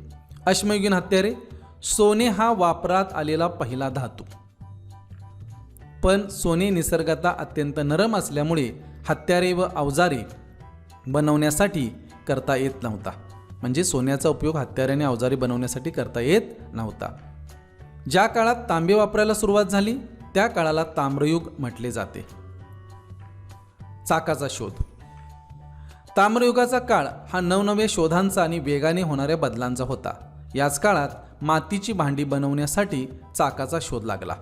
अश्मयुगीन हत्यारे. सोने हा वापरात आलेला पहिला धातू, पण सोने निसर्गतः अत्यंत नरम असल्यामुळे हत्यारे व अवजारे बनवण्यासाठी करता येत नव्हता. म्हणजे सोन्याचा उपयोग हत्यारे आणि अवजारे बनवण्यासाठी करता येत नव्हता. ज्या काळात तांबे वापरायला सुरुवात झाली त्या काळाला ताम्रयुग म्हटले जाते. चाकाचा शोध. ताम्रयुगाचा काळ हा नवनव्या शोधांचा आणि वेगाने होणाऱ्या बदलांचा होता. याच काळात मातीची भांडी बनवण्यासाठी चाकाचा शोध लागला.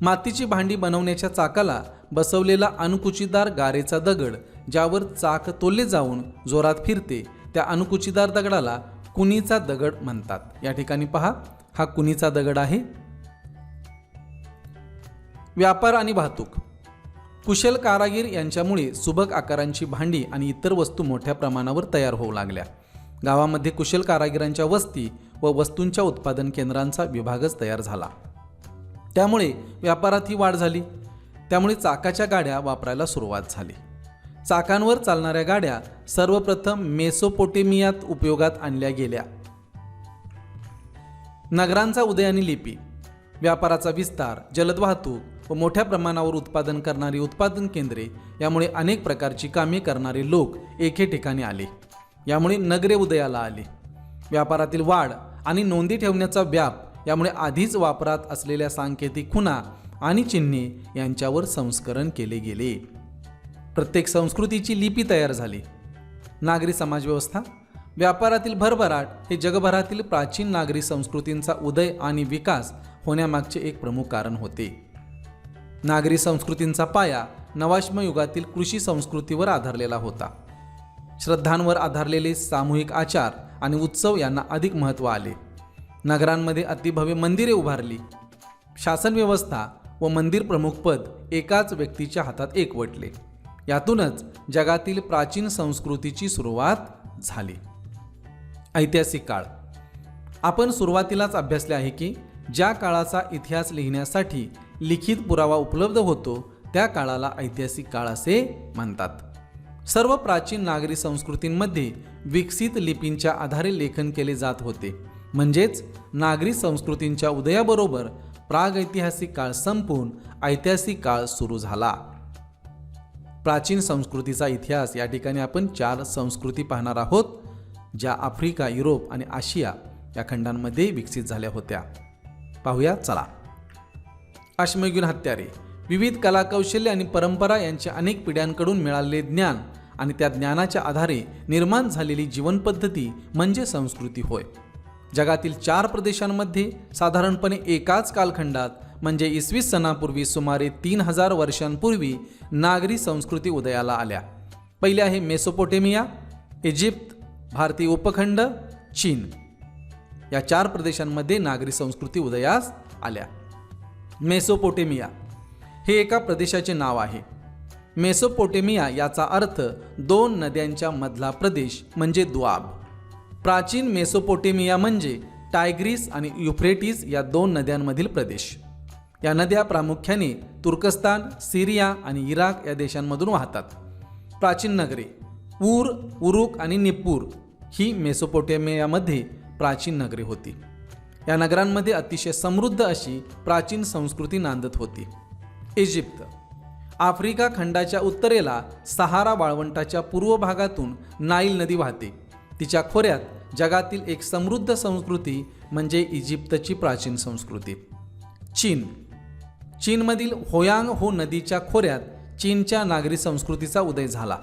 मातीची भांडी बनवण्याच्या चाकाला बसवलेला अणकुचीदार गारेचा दगड ज्यावर चाक तोलले जाऊन जोरात फिरते त्या अणकुचीदार दगडाला कुनीचा दगड म्हणतात. या ठिकाणी पहा, हा कुनीचा दगड आहे. व्यापार आणि वाहतूक. कुशल कारागीर यांच्यामुळे सुबक आकारांची भांडी आणि इतर वस्तू मोठ्या प्रमाणावर तयार होऊ लागल्या. गावामध्ये कुशल कारागिरांच्या वस्ती व वस्तूंच्या उत्पादन केंद्रांचा विभागच तयार झाला. त्यामुळे व्यापारातही वाढ झाली. त्यामुळे चाकाच्या गाड्या वापरायला सुरुवात झाली. चाकांवर चालणाऱ्या गाड्या सर्वप्रथम मेसोपोटेमियात उपयोगात आणल्या गेल्या. नगरांचा उदय आणि लिपी. व्यापाराचा विस्तार, जलद वाहतूक व मोठ्या प्रमाणावर उत्पादन करणारी उत्पादन केंद्रे यामुळे अनेक प्रकारची कामे करणारे लोक एके ठिकाणी आले. यामुळे नगरे उदयाला आली. व्यापारातील वाढ आणि नोंदी ठेवण्याचा व्याप यामुळे आधीच वापरात असलेल्या सांकेतिक खुणा आणि चिन्हे यांच्यावर संस्करण केले गेले. प्रत्येक संस्कृतीची लिपी तयार झाली. नागरी समाजव्यवस्था. व्यापारातील भरभराट हे जगभरातील प्राचीन नागरी संस्कृतींचा उदय आणि विकास होण्यामागचे एक प्रमुख कारण होते. नागरी संस्कृतींचा पाया नवाश्म युगातील कृषी संस्कृतीवर आधारलेला होता. श्रद्धांवर आधारलेले सामूहिक आचार आणि उत्सव यांना अधिक महत्त्व आले. नगरांमध्ये अतिभव्य मंदिरे उभारली. शासन व्यवस्था व मंदिर प्रमुखपद एकाच व्यक्तीच्या हातात एकवटले. यातूनच जगातील प्राचीन संस्कृतीची सुरुवात झाली. ऐतिहासिक काळ. आपण सुरुवातीलाच अभ्यासले आहे की ज्या काळाचा इतिहास लिहिण्यासाठी लिखित पुरावा उपलब्ध होतो त्या काळाला ऐतिहासिक काळ असे म्हणतात. सर्व प्राचीन नागरी संस्कृतींमध्ये विकसित लिपींच्या आधारे लेखन केले जात होते. म्हणजेच नागरी संस्कृतींच्या उदयाबरोबर प्रागैतिहासिक काळ संपून ऐतिहासिक काळ सुरू झाला. प्राचीन संस्कृतीचा इतिहास. या ठिकाणी आपण 4 संस्कृती पाहणार आहोत ज्या आफ्रिका, युरोप आणि आशिया या खंडांमध्ये विकसित झाल्या होत्या. पाहूया चला. अश्मयुगीन हत्यारे. विविध कलाकौशल्य आणि परंपरा यांचे अनेक पिढ्यांकडून मिळालेले ज्ञान आणि त्या ज्ञानाच्या आधारे निर्माण झालेली जीवनपद्धती म्हणजे संस्कृती होय. जगातील 4 प्रदेशांमध्ये साधारणपणे एकाच कालखंडात म्हणजे इसवी सनापूर्वी सुमारे 3000 वर्षांपूर्वी नागरी संस्कृती उदयाला आल्या. पहिले आहे मेसोपोटेमिया, इजिप्त, भारतीय उपखंड, चीन. या 4 प्रदेशांमध्ये नागरी संस्कृती उदयास आल्या. मेसोपोटेमिया हे एका प्रदेशाचे नाव आहे. मेसोपोटेमिया याचा अर्थ 2 नद्यांच्या मधला प्रदेश म्हणजे द्वाब. प्राचीन मेसोपोटेमिया म्हणजे टायग्रीस आणि युफ्रेटिस या 2 नद्यांमधील प्रदेश. या नद्या प्रामुख्याने तुर्कस्तान, सिरिया आणि इराक या देशांमधून वाहतात. प्राचीन नगरे. ऊर, उरुक आणि निप्पूर ही मेसोपोटेमियामध्ये प्राचीन नगरे होती. या नगरांमध्ये अतिशय समृद्ध अशी प्राचीन संस्कृती नांदत होती. इजिप्त. आफ्रिका खंडाच्या उत्तरेला सहारा वाळवंटाच्या पूर्व भागातून नाईल नदी वाहते. तिच्या खोऱ्यात जगातील एक समृद्ध संस्कृती म्हणजे इजिप्तची प्राचीन संस्कृती. चीन. चीनमधील होयांग हो नदीच्या खोऱ्यात चीनच्या नागरी संस्कृतीचा उदय झाला.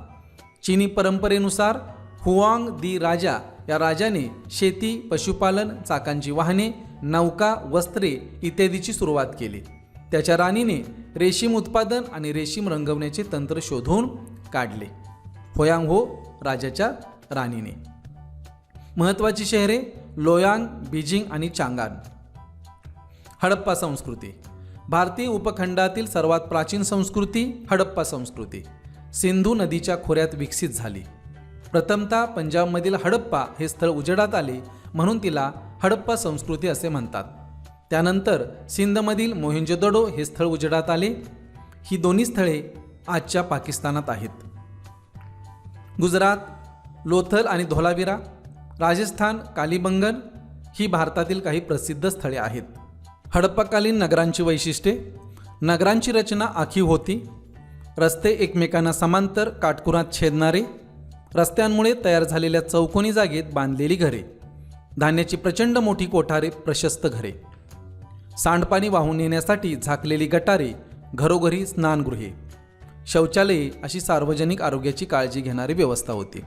चीनी परंपरेनुसार हुआंग दी राजा या राजाने शेती, पशुपालन, चाकांची वाहने, नौका, वस्त्रे इत्यादीची सुरुवात केली. त्याच्या राणीने रेशीम उत्पादन आणि रेशीम रंगवण्याचे तंत्र शोधून काढले. होयांग हो राजाच्या राणीने. महत्त्वाची शहरे लोयांग, बीजिंग आणि चांगान. हडप्पा संस्कृती. भारतीय उपखंडातील सर्वात प्राचीन संस्कृती हडप्पा संस्कृती सिंधू नदीच्या खोऱ्यात विकसित झाली. प्रथमतः पंजाबमधील हडप्पा हे स्थळ उजेडात आले म्हणून तिला हडप्पा संस्कृती असे म्हणतात. त्यानंतर सिंधमधील मोहेंजोदडो हे स्थळ उजेडात आले. ही दोन्ही स्थळे आजच्या पाकिस्तानात आहेत. गुजरात लोथल आणि धोलावीरा, राजस्थान कालीबंगन ही भारतातील काही प्रसिद्ध स्थळे आहेत. हडप्पाकालीन नगरांची वैशिष्ट्ये. नगरांची रचना आखीव होती. रस्ते एकमेकांना समांतर काटकुरात छेदणारे, रस्त्यांमुळे तयार झालेल्या चौकोनी जागेत बांधलेली घरे, धान्याची प्रचंड मोठी कोठारे, प्रशस्त घरे, सांडपाणी वाहून नेण्यासाठी झाकलेली गटारे, घरोघरी स्नानगृहे, शौचालये अशी सार्वजनिक आरोग्याची काळजी घेणारी व्यवस्था होती.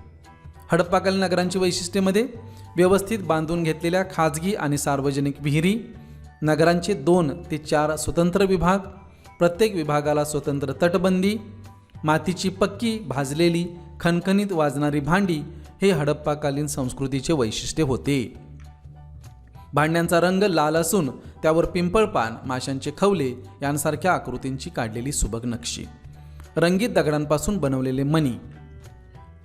हडप्पाकालीन नगरांची वैशिष्ट्येमध्ये व्यवस्थित बांधून घेतलेल्या खाजगी आणि सार्वजनिक विहिरी, नगरांचे 2 ते 4 स्वतंत्र विभाग, प्रत्येक विभागाला स्वतंत्र तटबंदी, मातीची पक्की भाजलेली खणखणीत वाजणारी भांडी हे हडप्पाकालीन संस्कृतीचे वैशिष्ट्य होते. भांड्यांचा रंग लाल असून त्यावर पिंपळपान, माशांचे खवले यांसारख्या आकृतींची काढलेली सुबक नक्षी, रंगीत दगडांपासून बनवलेले मणी,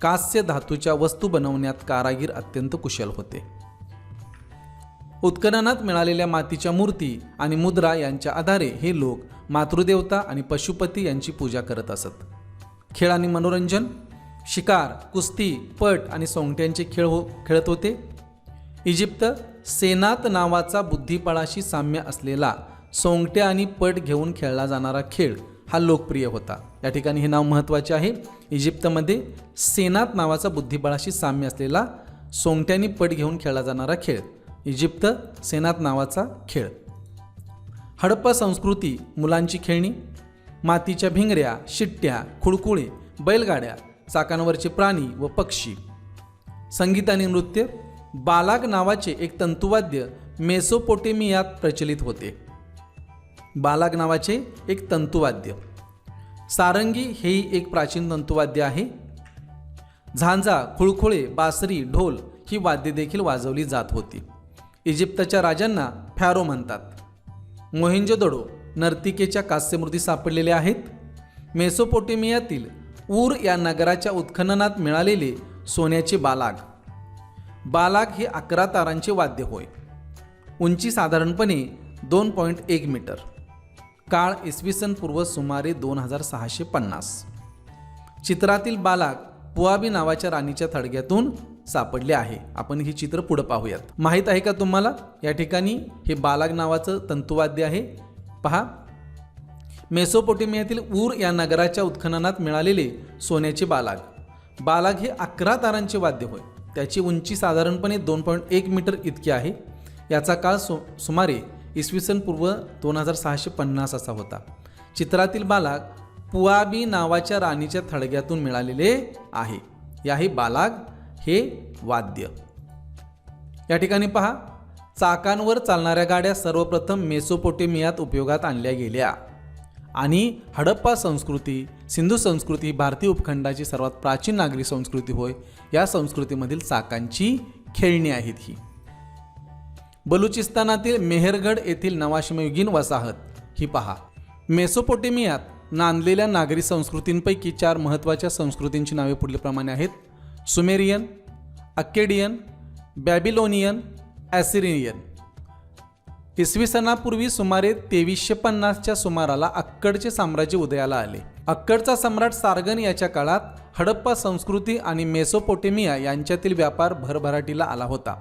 कांस्य धातूच्या वस्तू बनवण्यात कारागीर अत्यंत कुशल होते. उत्खननात मिळालेल्या मातीच्या मूर्ती आणि मुद्रा यांच्या आधारे हे लोक मातृदेवता आणि पशुपती यांची पूजा करत असत. खेळ आणि मनोरंजन. शिकार, कुस्ती, पट आणि सोंगट्यांचे खेळ खेळत होते. इजिप्त सेनात नावाचा बुद्धिबळाशी साम्य असलेला सोंगट्या आणि पट घेऊन खेळला जाणारा खेळ हा लोकप्रिय होता. या ठिकाणी हे नाव महत्त्वाचे आहे. इजिप्तमध्ये सेनात नावाचा बुद्धिबळाशी साम्य असलेला सोंगट्यानी पट घेऊन खेळला जाणारा खेळ, इजिप्त सेनात नावाचा खेळ. हडप्पा संस्कृती. मुलांची खेळणी, मातीच्या भिंगऱ्या, शिट्ट्या, खुळकुळे, बैलगाड्या, चाकांवरचे प्राणी व पक्षी. संगीत आणि नृत्य. बालाग नावाचे एक तंतुवाद्य मेसोपोटेमियात प्रचलित होते. बालाग नावाचे एक तंतुवाद्य. सारंगी हेही एक प्राचीन तंतुवाद्य आहे. झांजा, खुळखुळे, बासरी, ढोल ही वाद्ये देखील वाजवली जात होती. इजिप्तच्या राजांना फॅरो म्हणतात. मोहेंजोदडो नर्तिकेच्या कांस्यमूर्ती सापडलेल्या आहेत. मेसोपोटेमियातील ऊर या नगराच्या उत्खननात मिळालेले सोन्याचे बालाग. बालाग हे 11 तारांचे वाद्य होय. उंची साधारणपणे 2.1 मीटर. काळ इसवी सन पूर्व सुमारे 2650. चित्रातील बालाग पुआबी नावाच्या राणीच्या थडग्यातून सापडले आहे. आपण ही चित्र पुढे पाहूयात. माहीत आहे का तुम्हाला? या ठिकाणी हे बालाग नावाचं तंतुवाद्य आहे. पहा, मेसोपोटेमियातील ऊर या नगराच्या उत्खननात मिळालेले सोन्याचे बालाग. बालाग हे 11 तारांचे वाद्य होय. त्याची उंची साधारणपणे 2.1 मीटर इतकी आहे. याचा काळ सुमारे इसवी सन पूर्व 2650 असा होता. चित्रातील बालाग पुआबी नावाच्या राणीच्या थडग्यातून मिळालेले आहे. याही बालाग हे वाद्य. या ठिकाणी पहा, चाकांवर चालणाऱ्या गाड्या सर्वप्रथम मेसोपोटेमियात उपयोगात आणल्या गेल्या आणि हडप्पा संस्कृती, सिंधू संस्कृती भारतीय उपखंडाची सर्वात प्राचीन नागरी संस्कृती होय. या संस्कृतीमधील चाकांची खेळणी आहेत ही. बलुचिस्तानातील मेहरगड येथील नवाश्मयुगीन वसाहत ही पहा. मेसोपोटेमियात नांदलेल्या नागरी संस्कृतींपैकी 4 महत्त्वाच्या संस्कृतींची नावे पुढीलप्रमाणे आहेत. Sumerian, Akkadian, Babylonian, Assyrian. इसवी सनापूर्वी सुमारे 2350च्या सुमाराला अक्कडचे साम्राज्य उदयाला आले. अक्कडचा सम्राट सारगन याच्या काळात हडप्पा संस्कृती आणि मेसोपोटेमिया यांच्यातील व्यापार भरभराटीला आला होता.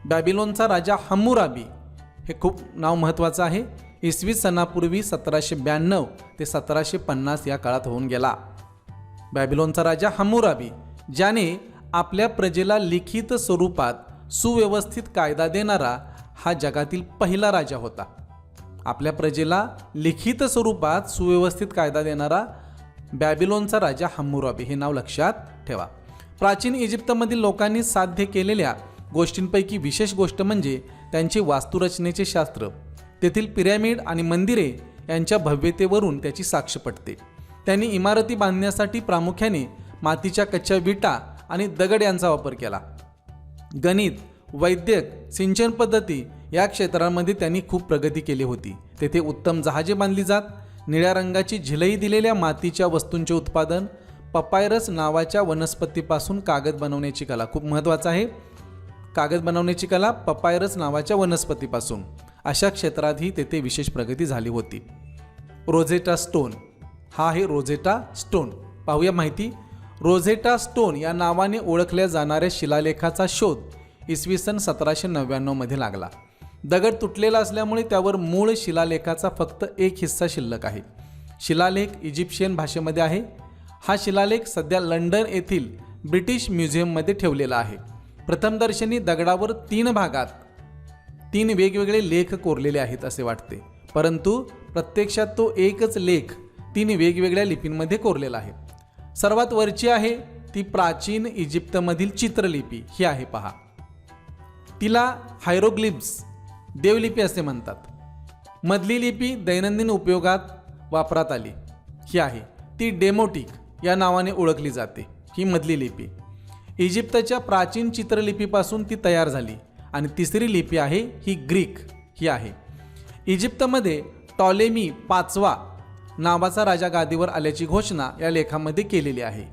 बॅबिलोनचा राजा हम्मुराबी, हे खूप नाव महत्त्वाचं आहे, इसवी सनापूर्वी 1792 ते 1750 या काळात होऊन गेला. बॅबिलोनचा राजा हम्मुराबी, ज्याने आपल्या प्रजेला लिखित स्वरूपात सुव्यवस्थित कायदा देणारा हा जगातील पहिला राजा होता. आपल्या प्रजेला लिखित स्वरूपात सुव्यवस्थित कायदा देणारा बॅबिलोनचा राजा हम्मुराबी, हे नाव लक्षात ठेवा. प्राचीन इजिप्तमधील लोकांनी साध्य केलेल्या गोष्टींपैकी विशेष गोष्ट म्हणजे त्यांचे वास्तुरचनेचे शास्त्र. तेथील पिरॅमिड आणि मंदिरे यांच्या भव्यतेवरून त्याची साक्ष पटते. त्यांनी इमारती बांधण्यासाठी प्रामुख्याने मातीच्या कच्च्या विटा आणि दगड यांचा वापर केला. गणित, वैद्यक, सिंचन पद्धती या क्षेत्रांमध्ये त्यांनी खूप प्रगती केली होती. तेथे उत्तम जहाजे बांधली जात. निळ्या रंगाची झिलई दिलेल्या मातीच्या वस्तूंचे उत्पादन, पपायरस नावाच्या वनस्पतीपासून कागद बनवण्याची कला, खूप महत्त्वाचं आहे, कागद बनवण्याची कला पपायरस नावाच्या वनस्पतीपासून, अशा क्षेत्रातही तेथे विशेष प्रगती झाली होती. रोझेटा स्टोन, हा आहे रोझेटा स्टोन. पाहूया माहिती. रोझेटा स्टोन या नावाने ओळखल्या जाणाऱ्या शिलालेखाचा शोध इसवी सन 1799 मध्ये लागला. दगड तुटलेला असल्यामुळे त्यावर मूळ शिलालेखाचा फक्त एक हिस्सा शिल्लक आहे. शिलालेख इजिप्शियन भाषेमध्ये आहे. हा शिलालेख सध्या लंडन येथील ब्रिटिश म्युझियममध्ये ठेवलेला आहे. प्रथमदर्शनी दगडावर 3 भागात 3 वेगवेगळे लेख कोरलेले आहेत असे वाटते, परंतु प्रत्यक्षात तो एकच लेख 3 वेगवेगळ्या लिपींमध्ये कोरलेला आहे. सर्वात वरची आहे ती प्राचीन इजिप्तमधील चित्रलिपी ही आहे पहा. तिला हायरोग्लिफ्स, देवलिपी असे म्हणतात. मधली लिपी दैनंदिन उपयोगात वापरात आली ही आहे ती डेमोटिक या नावाने ओळखली जाते. ही मधली लिपी इजिप्तच्या प्राचीन चित्रलिपीपासून ती तयार झाली. आणि तिसरी लिपी आहे ही ग्रीक ही आहे. इजिप्तमध्ये टॉलेमी 5वा नावाचा राजा गादीवर आल्याची घोषणा या लेखामध्ये केलेली आहे.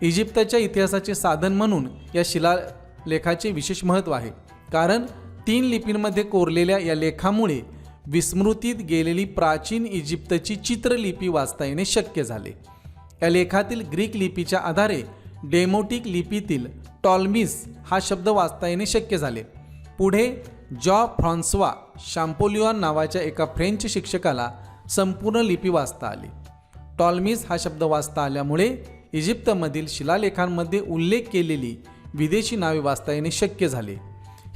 इजिप्तच्या इतिहासाचे साधन म्हणून या शिलालेखाचे विशेष महत्त्व आहे, कारण 3 लिपींमध्ये कोरलेल्या या लेखामुळे विस्मृतीत गेलेली प्राचीन इजिप्तची चित्रलिपी वाचता येणे शक्य झाले. या लेखातील ग्रीक लिपीच्या आधारे डेमोटिक लिपीतील टॉलमीस हा शब्द वाचता येणे शक्य झाले. पुढे जॉ फ्रान्सवा शॅम्पोलियन नावाच्या एका फ्रेंच शिक्षकाला संपूर्ण लिपी वाचता आली. टॉलमीस हा शब्द वाचता आल्यामुळे इजिप्तमधील शिलालेखांमध्ये उल्लेख केलेली विदेशी नावे वाचता येणे शक्य झाले.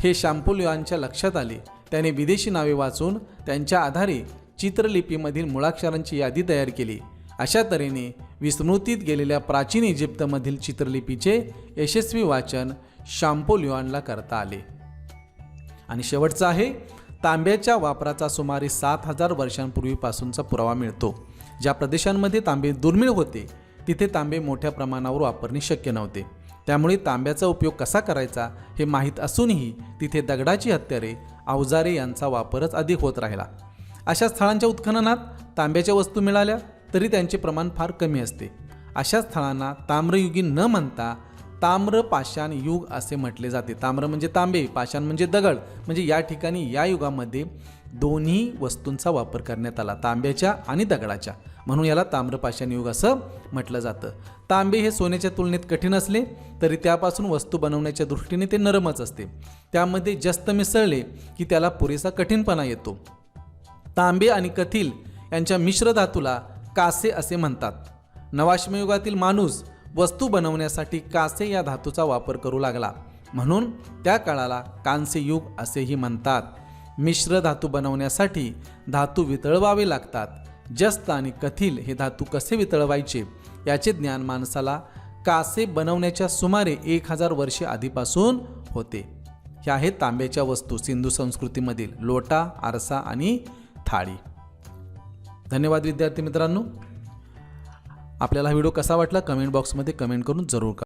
हे शॅम्पोलियनच्या लक्षात आले. त्याने विदेशी नावे वाचून त्यांच्या आधारे चित्रलिपीमधील मुळाक्षरांची यादी तयार केली. अशा तऱ्हेने विस्मृतीत गेलेल्या प्राचीन इजिप्तमधील चित्रलिपीचे यशस्वी वाचन शॅम्पोलियनला करता आले. आणि शेवटचा आहे तांब्याच्या वापराचा सुमारे 7000 वर्षांपूर्वीपासूनचा पुरावा मिळतो. ज्या प्रदेशांमध्ये तांबे दुर्मिळ होते तिथे तांबे मोठ्या प्रमाणावर वापरणे शक्य नव्हते. त्यामुळे तांब्याचा उपयोग कसा करायचा हे माहीत असूनही तिथे दगडाची हत्यारे, अवजारे यांचा वापरच अधिक होत राहिला. अशा स्थळांच्या उत्खननात तांब्याच्या वस्तू मिळाल्या तरी त्यांचे प्रमाण फार कमी असते. अशा स्थळांना ताम्रयुगीन न म्हणता ताम्र पाषाण युग असे म्हटले जाते. ताम्र म्हणजे तांबे, पाषाण म्हणजे दगड. म्हणजे या ठिकाणी या युगामध्ये दोन्ही वस्तूंचा वापर करण्यात आला, तांब्याच्या आणि दगडाच्या, म्हणून याला ताम्रपाषाण युग असं म्हटलं जातं. तांबे हे सोन्याच्या तुलनेत कठीण असले तरी त्यापासून वस्तू बनवण्याच्या दृष्टीने ते नरमच असते. त्यामध्ये जस्त मिसळले की त्याला पुरेसा कठीणपणा येतो. तांबे आणि कथील यांच्या मिश्र धातूला कासे असे म्हणतात. नवाश्मयुगातील माणूस वस्तू बनवण्यासाठी कासे या धातूचा वापर करू लागला, म्हणून त्या काळाला कांस्य युग असेही म्हणतात. मिश्र धातू बनवण्यासाठी धातू वितळवावे लागतात. जस्त आणि कथील हे धातू कसे वितळवायचे याचे ज्ञान माणसाला कासे बनवण्याच्या सुमारे 1000 वर्षे आधीपासून होते. ह्या आहेत तांब्याच्या वस्तू सिंधू संस्कृतीमधील लोटा, आरसा आणि थाळी. धन्यवाद विद्यार्थी मित्रांनो. आपल्याला हा व्हिडिओ कसा वाटला कमेंट बॉक्समध्ये कमेंट करून जरूर करा.